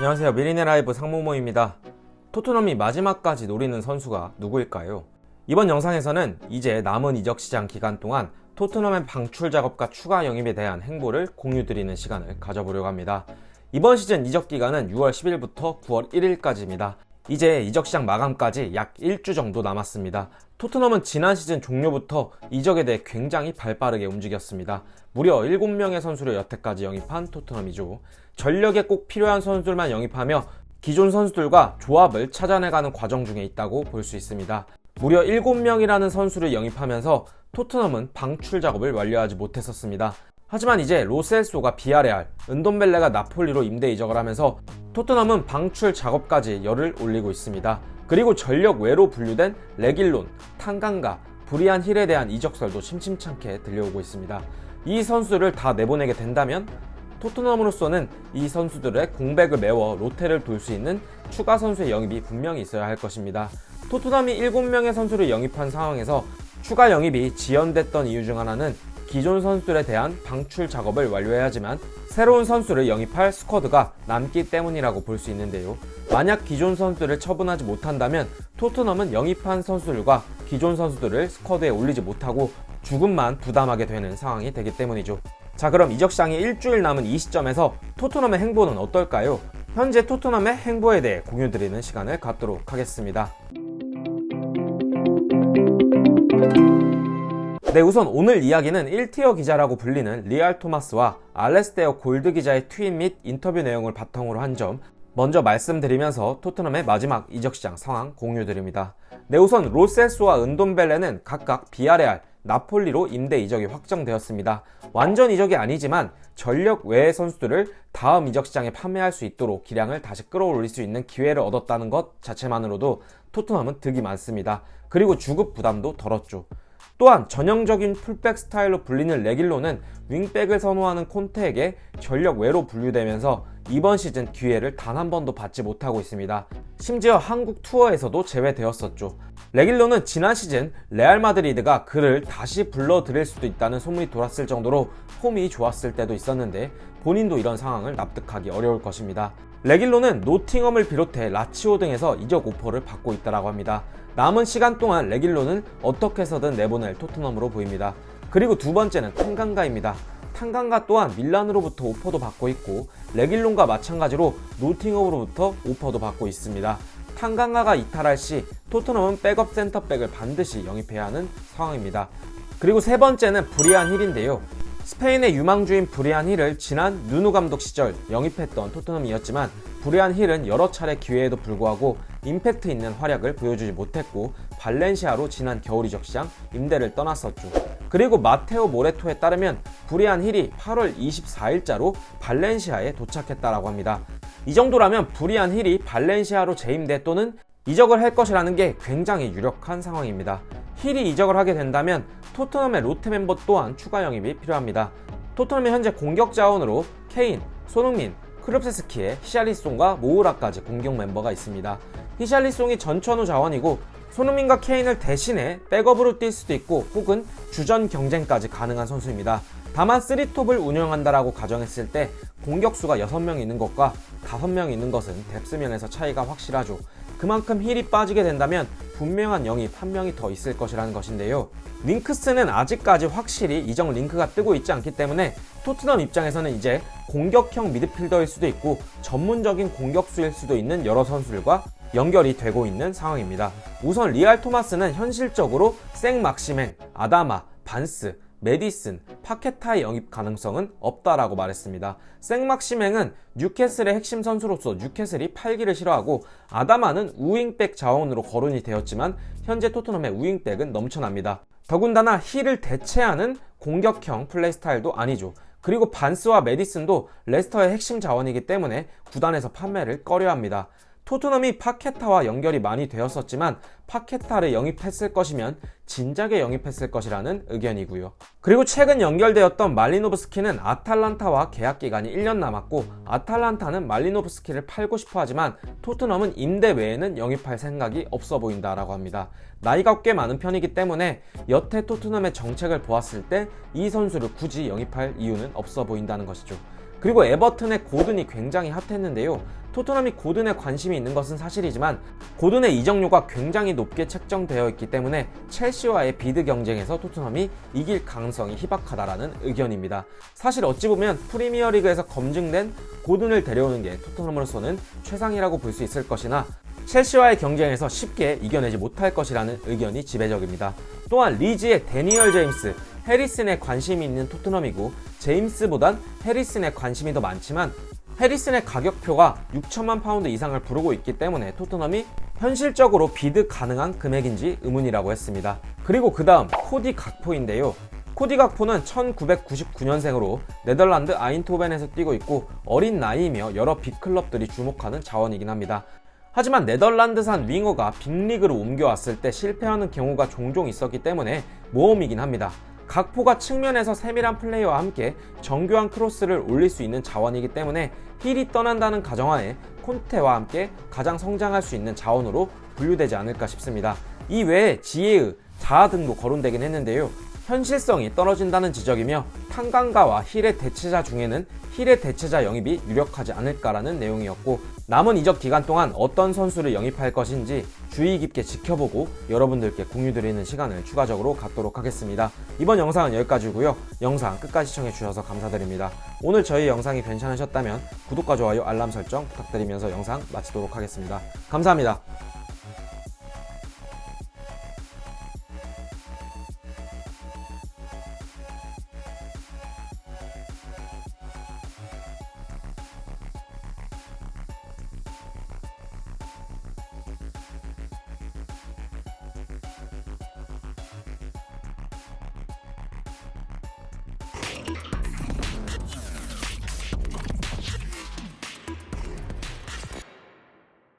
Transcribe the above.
안녕하세요. 미리네 라이브 상무모입니다. 토트넘이 마지막까지 노리는 선수가 누구일까요? 이번 영상에서는 이제 남은 이적 시장 기간 동안 토트넘의 방출 작업과 추가 영입에 대한 행보를 공유드리는 시간을 가져보려고 합니다. 이번 시즌 이적 기간은 6월 10일부터 9월 1일까지입니다. 이제 이적 시장 마감까지 약 1주 정도 남았습니다. 토트넘은 지난 시즌 종료부터 이적에 대해 굉장히 발빠르게 움직였습니다. 무려 7명의 선수를 여태까지 영입한 토트넘이죠. 전력에 꼭 필요한 선수들만 영입하며 기존 선수들과 조합을 찾아내가는 과정 중에 있다고 볼 수 있습니다. 무려 7명이라는 선수를 영입하면서 토트넘은 방출 작업을 완료하지 못했었습니다. 하지만 이제 로셀소가 비아레알, 은돔벨레가 나폴리로 임대 이적을 하면서 토트넘은 방출 작업까지 열을 올리고 있습니다. 그리고 전력 외로 분류된 레길론, 탄강가, 브리안 힐에 대한 이적설도 심심찮게 들려오고 있습니다. 이 선수를 다 내보내게 된다면 토트넘으로서는 이 선수들의 공백을 메워 로테를 돌 수 있는 추가 선수의 영입이 분명히 있어야 할 것입니다. 토트넘이 7명의 선수를 영입한 상황에서 추가 영입이 지연됐던 이유 중 하나는 기존 선수들에 대한 방출 작업을 완료해야지만 새로운 선수를 영입할 스쿼드가 남기 때문이라고 볼 수 있는데요. 만약 기존 선수들을 처분하지 못한다면 토트넘은 영입한 선수들과 기존 선수들을 스쿼드에 올리지 못하고 죽음만 부담하게 되는 상황이 되기 때문이죠. 자, 그럼 이적 시장이 일주일 남은 이 시점에서 토트넘의 행보는 어떨까요? 현재 토트넘의 행보에 대해 공유드리는 시간을 갖도록 하겠습니다. 네, 우선 오늘 이야기는 1티어 기자라고 불리는 리알 토마스와 알레스테어 골드 기자의 트윗 및 인터뷰 내용을 바탕으로 한 점 먼저 말씀드리면서 토트넘의 마지막 이적 시장 상황 공유드립니다. 네, 우선 로셀소와 은돔벨레는 각각 비아레알, 나폴리로 임대 이적이 확정되었습니다. 완전 이적이 아니지만 전력 외의 선수들을 다음 이적 시장에 판매할 수 있도록 기량을 다시 끌어올릴 수 있는 기회를 얻었다는 것 자체만으로도 토트넘은 득이 많습니다. 그리고 주급 부담도 덜었죠. 또한 전형적인 풀백 스타일로 불리는 레길로는 윙백을 선호하는 콘테에게 전력 외로 분류되면서 이번 시즌 기회를 단 한 번도 받지 못하고 있습니다. 심지어 한국 투어에서도 제외되었었죠. 레길로는 지난 시즌 레알 마드리드가 그를 다시 불러들일 수도 있다는 소문이 돌았을 정도로 폼이 좋았을 때도 있었는데 본인도 이런 상황을 납득하기 어려울 것입니다. 레길로는 노팅엄을 비롯해 라치오 등에서 이적 오퍼를 받고 있다고 합니다. 남은 시간 동안 레길로는 어떻게 해서든 내보낼 토트넘으로 보입니다. 그리고 두 번째는 탄강가입니다. 탄강가 또한 밀란으로부터 오퍼도 받고 있고 레길론과 마찬가지로 노팅엄으로부터 오퍼도 받고 있습니다. 탄강가가 이탈할 시 토트넘은 백업 센터백을 반드시 영입해야 하는 상황입니다. 그리고 세 번째는 브리안 힐인데요. 스페인의 유망주인 브리안 힐을 지난 누누 감독 시절 영입했던 토트넘이었지만 브리안 힐은 여러 차례 기회에도 불구하고 임팩트 있는 활약을 보여주지 못했고 발렌시아로 지난 겨울 이적 시장 임대를 떠났었죠. 그리고 마테오 모레토에 따르면 브리안 힐이 8월 24일자로 발렌시아에 도착했다고 합니다. 이 정도라면 브리안 힐이 발렌시아로 재임대 또는 이적을 할 것이라는 게 굉장히 유력한 상황입니다. 힐이 이적을 하게 된다면 토트넘의 로테 멤버 또한 추가 영입이 필요합니다. 토트넘이 현재 공격 자원으로 케인, 손흥민, 크룹세스키에 히샬리송과 모우라까지 공격 멤버가 있습니다. 히샬리송이 전천후 자원이고 손흥민과 케인을 대신해 백업으로 뛸 수도 있고 혹은 주전 경쟁까지 가능한 선수입니다. 다만 3톱을 운영한다라고 가정했을 때 공격수가 6명 있는 것과 5명 있는 것은 뎁스 면에서 차이가 확실하죠. 그만큼 힐이 빠지게 된다면 분명한 영입 한 명이 더 있을 것이라는 것인데요. 윙크스는 아직까지 확실히 이적 링크가 뜨고 있지 않기 때문에 토트넘 입장에서는 이제 공격형 미드필더일 수도 있고 전문적인 공격수일 수도 있는 여러 선수들과 연결이 되고 있는 상황입니다. 우선 리알 토마스는 현실적으로 생 막시맹, 아다마, 반스, 메디슨, 파케타의 영입 가능성은 없다라고 말했습니다. 생 막시맹은 뉴캐슬의 핵심 선수로서 뉴캐슬이 팔기를 싫어하고 아다마는 우윙백 자원으로 거론이 되었지만 현재 토트넘의 우윙백은 넘쳐납니다. 더군다나 힐을 대체하는 공격형 플레이 스타일도 아니죠. 그리고 반스와 메디슨도 레스터의 핵심 자원이기 때문에 구단에서 판매를 꺼려합니다. 토트넘이 파케타와 연결이 많이 되었었지만 파케타를 영입했을 것이면 진작에 영입했을 것이라는 의견이고요. 그리고 최근 연결되었던 말리노브스키는 아탈란타와 계약 기간이 1년 남았고 아탈란타는 말리노브스키를 팔고 싶어 하지만 토트넘은 임대 외에는 영입할 생각이 없어 보인다라고 합니다. 나이가 꽤 많은 편이기 때문에 여태 토트넘의 정책을 보았을 때 이 선수를 굳이 영입할 이유는 없어 보인다는 것이죠. 그리고 에버튼의 고든이 굉장히 핫했는데요. 토트넘이 고든에 관심이 있는 것은 사실이지만 고든의 이적료가 굉장히 높게 책정되어 있기 때문에 첼시와의 비드 경쟁에서 토트넘이 이길 가능성이 희박하다라는 의견입니다. 사실 어찌 보면 프리미어리그에서 검증된 고든을 데려오는 게 토트넘으로서는 최상이라고 볼 수 있을 것이나 첼시와의 경쟁에서 쉽게 이겨내지 못할 것이라는 의견이 지배적입니다. 또한 리즈의 데니얼 제임스, 해리슨에 관심이 있는 토트넘이고 제임스보단 해리슨에 관심이 더 많지만 해리슨의 가격표가 6천만 파운드 이상을 부르고 있기 때문에 토트넘이 현실적으로 비드 가능한 금액인지 의문이라고 했습니다. 그리고 그 다음 코디 각포인데요. 코디 각포는 1999년생으로 네덜란드 아인토벤에서 뛰고 있고 어린 나이이며 여러 빅클럽들이 주목하는 자원이긴 합니다. 하지만 네덜란드산 윙어가 빅리그로 옮겨왔을 때 실패하는 경우가 종종 있었기 때문에 모험이긴 합니다. 각포가 측면에서 세밀한 플레이와 함께 정교한 크로스를 올릴 수 있는 자원이기 때문에 힐이 떠난다는 가정하에 콘테와 함께 가장 성장할 수 있는 자원으로 분류되지 않을까 싶습니다. 이 외에 지에의 자아 등도 거론되긴 했는데요. 현실성이 떨어진다는 지적이며 탄강가와 힐의 대체자 중에는 힐의 대체자 영입이 유력하지 않을까라는 내용이었고 남은 이적 기간 동안 어떤 선수를 영입할 것인지 주의 깊게 지켜보고 여러분들께 공유드리는 시간을 추가적으로 갖도록 하겠습니다. 이번 영상은 여기까지고요. 영상 끝까지 시청해주셔서 감사드립니다. 오늘 저희 영상이 괜찮으셨다면 구독과 좋아요, 알람 설정 부탁드리면서 영상 마치도록 하겠습니다. 감사합니다.